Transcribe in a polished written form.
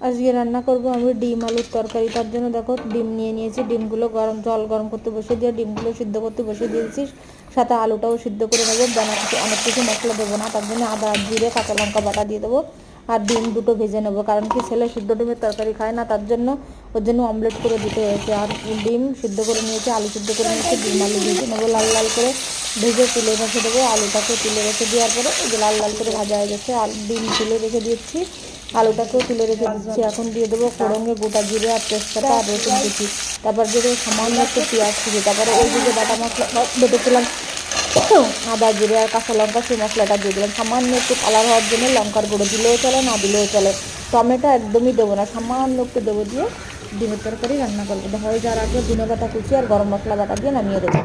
আজকে রান্না করব আমি ডিম আলুর তরকারি। তার জন্য দেখো ডিম নিয়ে নিয়েছি, ডিমগুলো জল গরম করতে বসে দিয়ে ডিমগুলো সিদ্ধ করতে বসে দিয়েছি, সাথে আলুটাও সিদ্ধ করে নেবো। অনেক কিছু মশলা দেবো না, তার জন্য আদা জিরে কাঁচা লঙ্কা বাটা দিয়ে দেবো আর ডিম দুটো ভেজে নেবো, কারণ কি ছেলে সিদ্ধ ডিমের তরকারি খায় না, তার জন্য ওর জন্য অমলেট করে দিতে হয়েছে। আর ডিম সিদ্ধ করে নিয়েছি, আলু সিদ্ধ করে নিয়েছি, ডিম আলু ভেজে নেবো লাল লাল করে, ভেজে তুলে রেখে দেবো। আলুটাকে তুলে রেখে দেওয়ার পরে এই যে লাল লাল করে ভাজা হয়ে গেছে, ডিম তুলে রেখে দিচ্ছি, আলুটাকেও তুলে রেখে দিচ্ছি। এখন দিয়ে দেবো ফোড়নে গোটা জিরে আর তেজপাতা আর রসুন কুচি, তারপর দিয়ে দেবো সামান্য একটু পেঁয়াজ কুচি, তারপরে ওই দিকে বাটা মশলা বেটেছিলাম আদা জিরে আর কাঁচা লঙ্কা, সেই মশলাটা দিয়ে দিলাম। সামান্য একটু কালার হওয়ার জন্য লঙ্কার গুঁড়ো দিলেও চলে, না দিলেও চলে। টমেটো একদমই দেবো না, সামান্য একটু দেবো, দিয়ে ডিমের তরকারি রান্না করবো। হয়ে যাওয়ার আগে ধনে বাটা কুচি আর গরম মশলা বাটা দিয়ে নামিয়ে দেবো।